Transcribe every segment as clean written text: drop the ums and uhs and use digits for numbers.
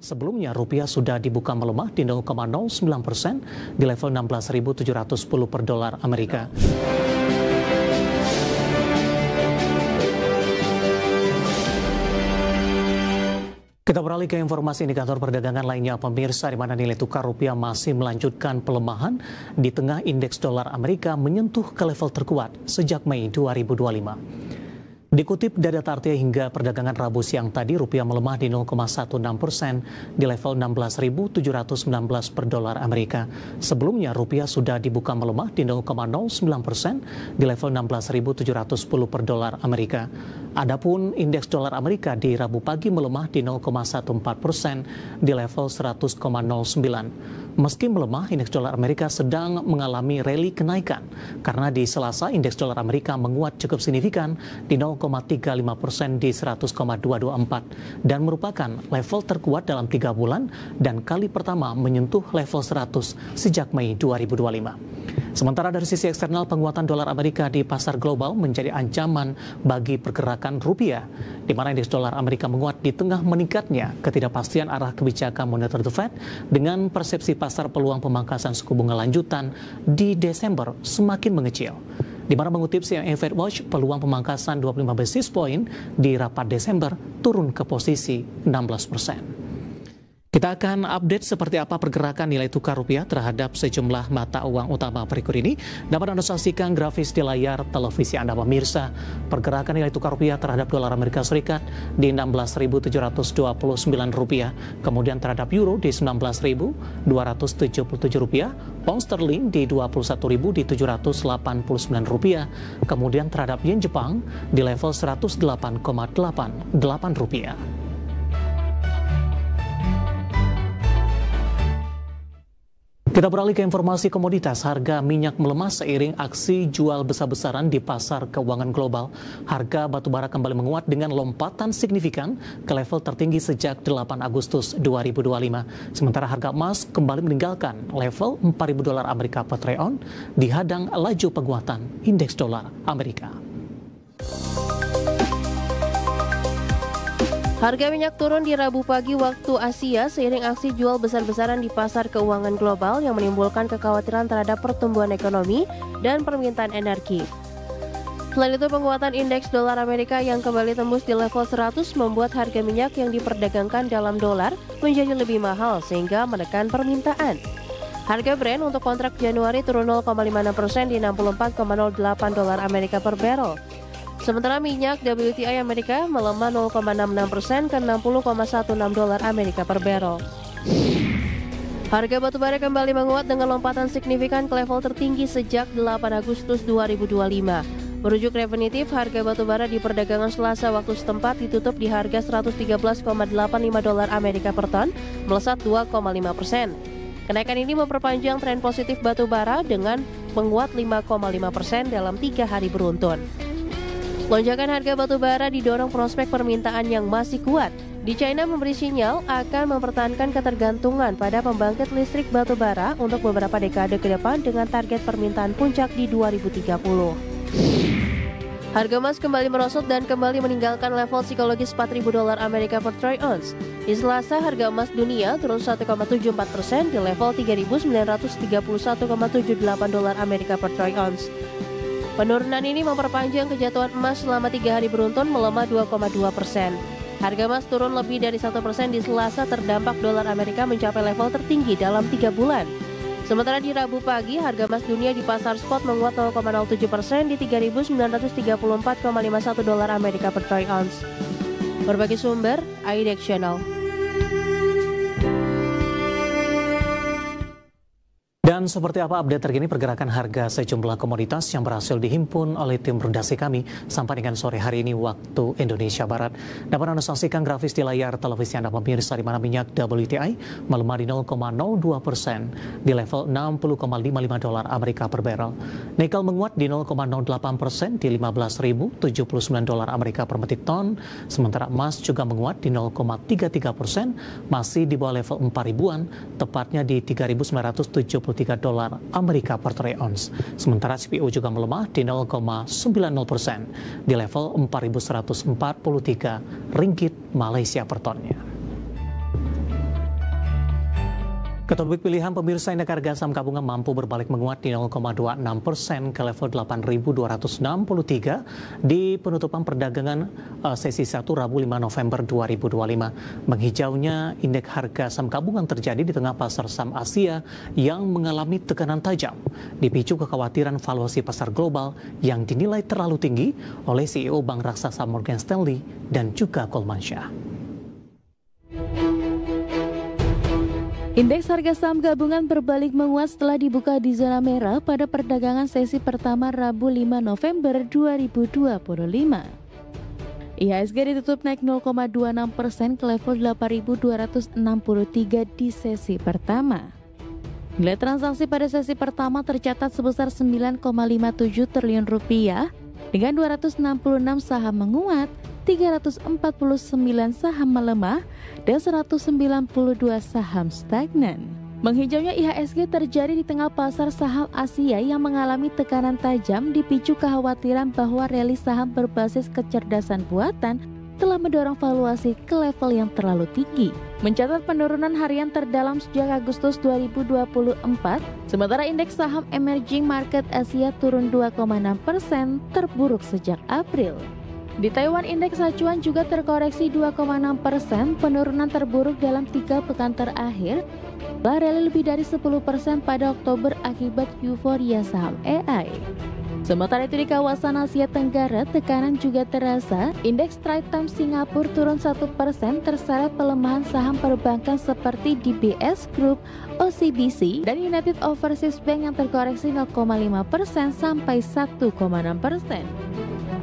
Sebelumnya, rupiah sudah dibuka melemah di 0,09% di level 16.710 per dolar Amerika. Kita beralih ke informasi indikator perdagangan lainnya, pemirsa, di mana nilai tukar rupiah masih melanjutkan pelemahan di tengah indeks dolar Amerika menyentuh ke level terkuat sejak Mei 2025. Dikutip data Tartia hingga perdagangan Rabu siang tadi, rupiah melemah di 0,16% di level 16.719 per dolar Amerika. Sebelumnya, rupiah sudah dibuka melemah di 0,09% di level 16.710 per dolar Amerika. Adapun indeks dolar Amerika di Rabu pagi melemah di 0,14% di level 100,09. Meski melemah, indeks dolar Amerika sedang mengalami rally kenaikan karena di Selasa indeks dolar Amerika menguat cukup signifikan di 0,35% di 100,224 dan merupakan level terkuat dalam 3 bulan dan kali pertama menyentuh level 100 sejak Mei 2025. Sementara dari sisi eksternal, penguatan dolar Amerika di pasar global menjadi ancaman bagi pergerakan rupiah, di mana indeks dolar Amerika menguat di tengah meningkatnya ketidakpastian arah kebijakan moneter The Fed dengan persepsi pasar peluang pemangkasan suku bunga lanjutan di Desember semakin mengecil. Di mana mengutip CNN FedWatch, peluang pemangkasan 25 basis point di rapat Desember turun ke posisi 16%. Kita akan update seperti apa pergerakan nilai tukar rupiah terhadap sejumlah mata uang utama berikut ini. Dapat Anda saksikan grafis di layar televisi Anda, pemirsa. Pergerakan nilai tukar rupiah terhadap dolar Amerika Serikat di 16.729 rupiah. Kemudian terhadap euro di 19.277 rupiah. Pound sterling di 21.789 rupiah. Kemudian terhadap yen Jepang di level 108,88 rupiah. Kita beralih ke informasi komoditas. Harga minyak melemah seiring aksi jual besar-besaran di pasar keuangan global. Harga batubara kembali menguat dengan lompatan signifikan ke level tertinggi sejak 8 Agustus 2025. Sementara harga emas kembali meninggalkan level 4.000 dolar Amerika per troy ounce dihadang laju penguatan indeks dolar Amerika. Harga minyak turun di Rabu pagi waktu Asia seiring aksi jual besar-besaran di pasar keuangan global yang menimbulkan kekhawatiran terhadap pertumbuhan ekonomi dan permintaan energi. Selain itu, penguatan indeks dolar Amerika yang kembali tembus di level 100 membuat harga minyak yang diperdagangkan dalam dolar menjadi lebih mahal sehingga menekan permintaan. Harga Brent untuk kontrak Januari turun 0,56% di 64,08 dolar Amerika per barrel. Sementara minyak WTI Amerika melemah 0,66% ke 60,16 dolar Amerika per barrel. Harga batubara kembali menguat dengan lompatan signifikan ke level tertinggi sejak 8 Agustus 2025. Merujuk Refinitiv, harga batubara di perdagangan Selasa waktu setempat ditutup di harga 113,85 dolar Amerika per ton, melesat 2,5%. Kenaikan ini memperpanjang tren positif batubara dengan menguat 5,5% dalam 3 hari beruntun. Lonjakan harga batubara didorong prospek permintaan yang masih kuat. Di China memberi sinyal akan mempertahankan ketergantungan pada pembangkit listrik batubara untuk beberapa dekade ke depan dengan target permintaan puncak di 2030. Harga emas kembali merosot dan kembali meninggalkan level psikologis 4.000 dolar Amerika per troy ounce. Di Selasa, harga emas dunia turun 1,74% di level 3.931,78 dolar Amerika per troy ounce. Penurunan ini memperpanjang kejatuhan emas selama 3 hari beruntun melemah 2,2%. Harga emas turun lebih dari 1% di Selasa terdampak dolar Amerika mencapai level tertinggi dalam 3 bulan. Sementara di Rabu pagi, harga emas dunia di pasar spot menguat 0,07% di 3.934,51 dolar Amerika per troy ounce. Berbagai sumber, IDX Channel. Dan seperti apa update terkini pergerakan harga sejumlah komoditas yang berhasil dihimpun oleh tim redaksi kami sampai dengan sore hari ini waktu Indonesia Barat. Dapat Anda saksikan grafis di layar televisi Anda, pemirsa, di mana minyak WTI melemah di 0,02% di level 60,55 dolar Amerika per barrel. Nikel menguat di 0,08% di 15.079 dolar Amerika per metric ton. Sementara emas juga menguat di 0,33%, masih di bawah level 4.000-an, tepatnya di 3.973 dolar Amerika per troy ounce. Sementara CPO juga melemah di 0,90% di level 4.143 ringgit Malaysia per tonnya. Ketobik pilihan pemirsa indeks harga saham gabungan mampu berbalik menguat di 0,26% ke level 8.263 di penutupan perdagangan sesi 1 Rabu 5 November 2025. Menghijaunya indeks harga saham gabungan terjadi di tengah pasar saham Asia yang mengalami tekanan tajam, dipicu kekhawatiran valuasi pasar global yang dinilai terlalu tinggi oleh CEO bank raksasa Morgan Stanley dan juga Goldman Sachs. Indeks harga saham gabungan berbalik menguat setelah dibuka di zona merah pada perdagangan sesi pertama Rabu 5 November 2025. IHSG ditutup naik 0,26% ke level 8.263 di sesi pertama. Nilai transaksi pada sesi pertama tercatat sebesar 9,57 triliun rupiah dengan 266 saham menguat, 349 saham melemah, dan 192 saham stagnan. Menghijaunya IHSG terjadi di tengah pasar saham Asia yang mengalami tekanan tajam dipicu kekhawatiran bahwa rally saham berbasis kecerdasan buatan telah mendorong valuasi ke level yang terlalu tinggi. Mencatat penurunan harian terdalam sejak Agustus 2024, sementara indeks saham emerging market Asia turun 2,6%, terburuk sejak April. Di Taiwan, indeks acuan juga terkoreksi 2,6%, penurunan terburuk dalam 3 pekan terakhir, setelah rally lebih dari 10% pada Oktober akibat euforia saham AI. Sementara itu di kawasan Asia Tenggara, tekanan juga terasa. Indeks Straits Times Singapura turun 1% terseret pelemahan saham perbankan seperti DBS Group, OCBC, dan United Overseas Bank yang terkoreksi 0,5% sampai 1,6%.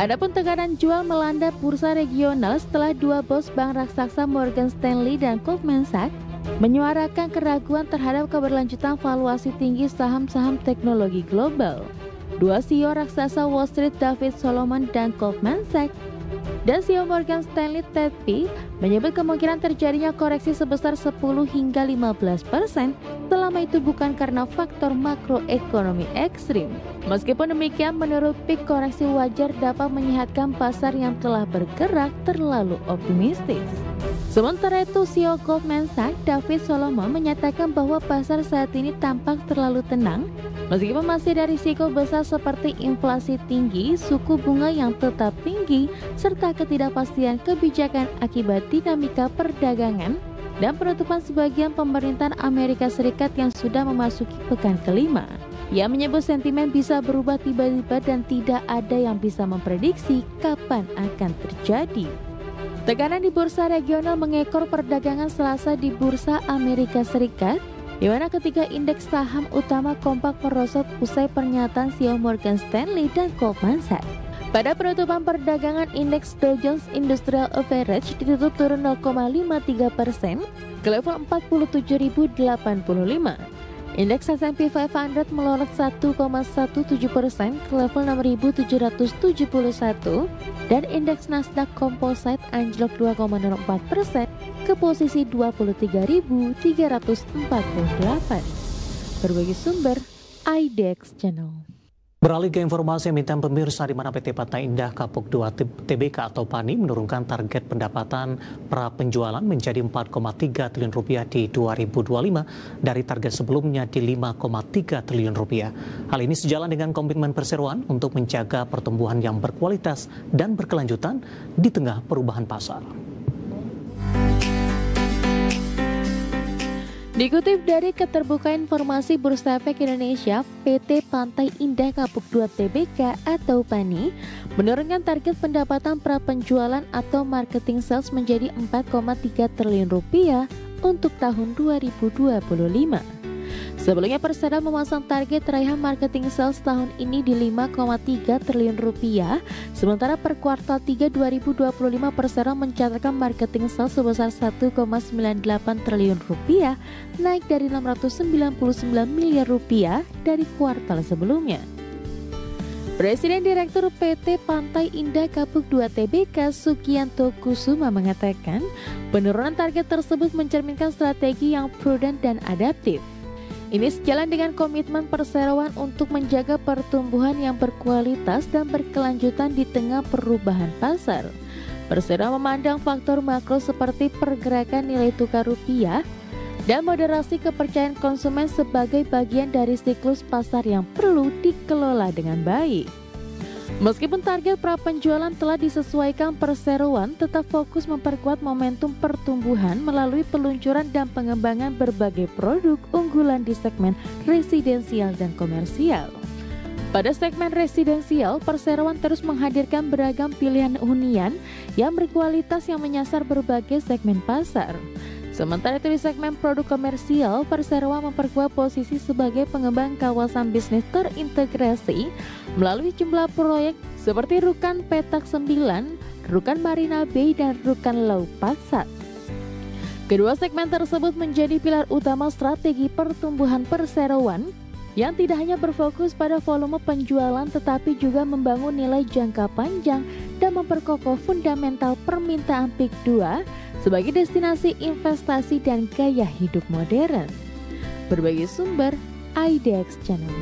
Adapun tekanan jual melanda bursa regional setelah dua bos bank raksasa Morgan Stanley dan Goldman Sachs menyuarakan keraguan terhadap keberlanjutan valuasi tinggi saham-saham teknologi global. Dua CEO raksasa Wall Street David Solomon dan Goldman Sachs dan CEO Morgan Stanley Ted Pitt menyebut kemungkinan terjadinya koreksi sebesar 10 hingga 15%, selama itu bukan karena faktor makroekonomi ekstrim. Meskipun demikian, menurut Pitt, koreksi wajar dapat menyehatkan pasar yang telah bergerak terlalu optimistis. Sementara itu, CEO Goldman Sachs David Solomon menyatakan bahwa pasar saat ini tampak terlalu tenang, meskipun masih ada risiko besar seperti inflasi tinggi, suku bunga yang tetap tinggi, serta ketidakpastian kebijakan akibat dinamika perdagangan dan penutupan sebagian pemerintahan Amerika Serikat yang sudah memasuki pekan kelima. Ia menyebut sentimen bisa berubah tiba-tiba dan tidak ada yang bisa memprediksi kapan akan terjadi. Tekanan di bursa regional mengekor perdagangan Selasa di bursa Amerika Serikat, di mana ketiga indeks saham utama kompak merosot usai pernyataan CEO Morgan Stanley dan Goldman Sachs. Pada penutupan perdagangan, indeks Dow Jones Industrial Average ditutup turun 0,53% ke level 47.085. Indeks S&P 500 melorot 1,17% ke level 6.771 dan indeks Nasdaq Composite anjlok 2,04% ke posisi 23.348. Berbagai sumber IDX Channel. Beralih ke informasi emiten pemirsa, di mana PT Pantai Indah Kapuk 2 Tbk atau PANI menurunkan target pendapatan pra penjualan menjadi 4,3 triliun rupiah di 2025 dari target sebelumnya di 5,3 triliun rupiah. Hal ini sejalan dengan komitmen perseroan untuk menjaga pertumbuhan yang berkualitas dan berkelanjutan di tengah perubahan pasar. Dikutip dari Keterbukaan Informasi Bursa Efek Indonesia, PT Pantai Indah Kapuk 2 Tbk atau PANI menurunkan target pendapatan prapenjualan atau marketing sales menjadi 4,3 triliun rupiah untuk tahun 2025. Sebelumnya Persada memasang target raihan marketing sales tahun ini di 5,3 triliun rupiah, sementara per kuartal 3 2025 Persada mencatatkan marketing sales sebesar 1,98 triliun rupiah, naik dari 699 miliar rupiah dari kuartal sebelumnya. Presiden Direktur PT Pantai Indah Kapuk 2 Tbk Sugianto Kusuma mengatakan penurunan target tersebut mencerminkan strategi yang prudent dan adaptif. Ini sejalan dengan komitmen perseroan untuk menjaga pertumbuhan yang berkualitas dan berkelanjutan di tengah perubahan pasar. Persero memandang faktor makro seperti pergerakan nilai tukar rupiah, dan moderasi kepercayaan konsumen sebagai bagian dari siklus pasar yang perlu dikelola dengan baik. Meskipun target pra-penjualan telah disesuaikan, perseroan tetap fokus memperkuat momentum pertumbuhan melalui peluncuran dan pengembangan berbagai produk unggulan di segmen residensial dan komersial. Pada segmen residensial, perseroan terus menghadirkan beragam pilihan hunian yang berkualitas yang menyasar berbagai segmen pasar. Sementara itu di segmen produk komersial, perseroan memperkuat posisi sebagai pengembang kawasan bisnis terintegrasi melalui jumlah proyek seperti Rukan Petak 9, Rukan Marina Bay, dan Rukan Lau Paksat. Kedua segmen tersebut menjadi pilar utama strategi pertumbuhan perseroan yang tidak hanya berfokus pada volume penjualan tetapi juga membangun nilai jangka panjang dan memperkokoh fundamental permintaan Peak 2 sebagai destinasi investasi dan gaya hidup modern. Berbagai sumber, IDX Channel.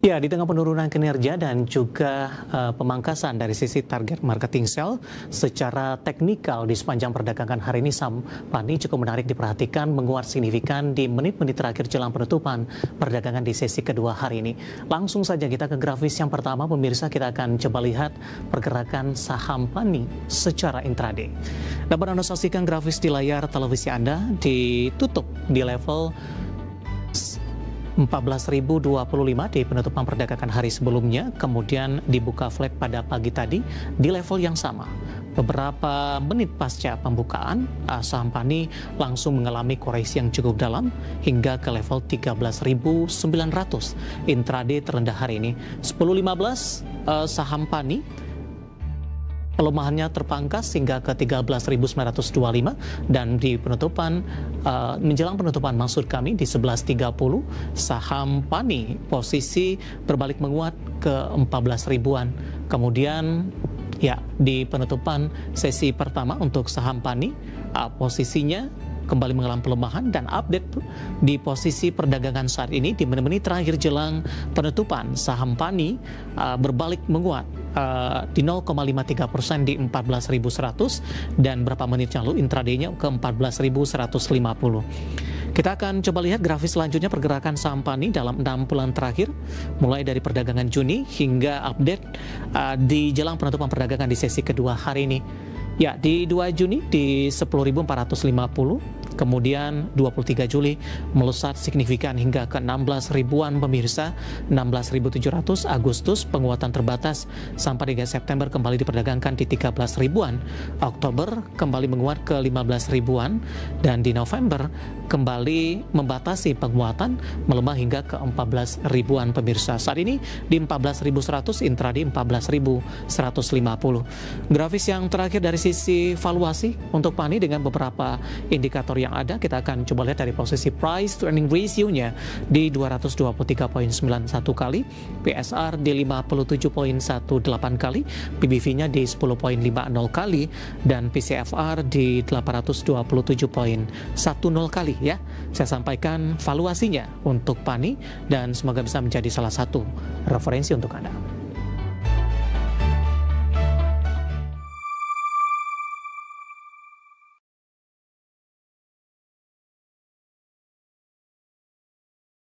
Ya, di tengah penurunan kinerja dan juga pemangkasan dari sisi target marketing sell, secara teknikal di sepanjang perdagangan hari ini saham PANI cukup menarik diperhatikan, menguat signifikan di menit-menit terakhir jelang penutupan perdagangan di sesi kedua hari ini. Langsung saja kita ke grafis yang pertama, pemirsa, kita akan coba lihat pergerakan saham PANI secara intraday. Dapat Anda saksikan grafis di layar televisi Anda, ditutup di level 14.025 di penutupan perdagangan hari sebelumnya, kemudian dibuka flat pada pagi tadi di level yang sama. Beberapa menit pasca pembukaan, saham PANI langsung mengalami koreksi yang cukup dalam hingga ke level 13.900 intraday terendah hari ini. 10.15 saham PANI pelemahannya terpangkas hingga ke 13.925 dan di penutupan menjelang penutupan maksud kami di 11.30 saham PANI posisi berbalik menguat ke 14 ribuan. Kemudian ya di penutupan sesi pertama untuk saham PANI posisinya kembali mengalami pelemahan dan update di posisi perdagangan saat ini di menit-menit terakhir jelang penutupan saham PANI berbalik menguat di 0,53% di 14.100 dan berapa menit yang lalu intradaynya ke 14.150. Kita akan coba lihat grafis selanjutnya pergerakan saham PANI dalam 6 bulan terakhir mulai dari perdagangan Juni hingga update di jelang penutupan perdagangan di sesi kedua hari ini. Ya, di 2 Juni di 10.450, kemudian 23 Juli melesat signifikan hingga ke 16 ribuan pemirsa, 16.700. Agustus penguatan terbatas sampai hingga September kembali diperdagangkan di 13 ribuan. Oktober kembali menguat ke 15 ribuan dan di November kembali membatasi penguatan melemah hingga ke 14 ribuan pemirsa. Saat ini di 14.100, intraday 14.150. Grafis yang terakhir dari sisi valuasi untuk PANI dengan beberapa indikator yang ada, kita akan coba lihat dari posisi price to earning ratio-nya di 223.91 kali, PSR di 57.18 kali, PBV-nya di 10.50 kali, dan PCFR di 827.10 kali ya. Saya sampaikan valuasinya untuk PANI dan semoga bisa menjadi salah satu referensi untuk Anda.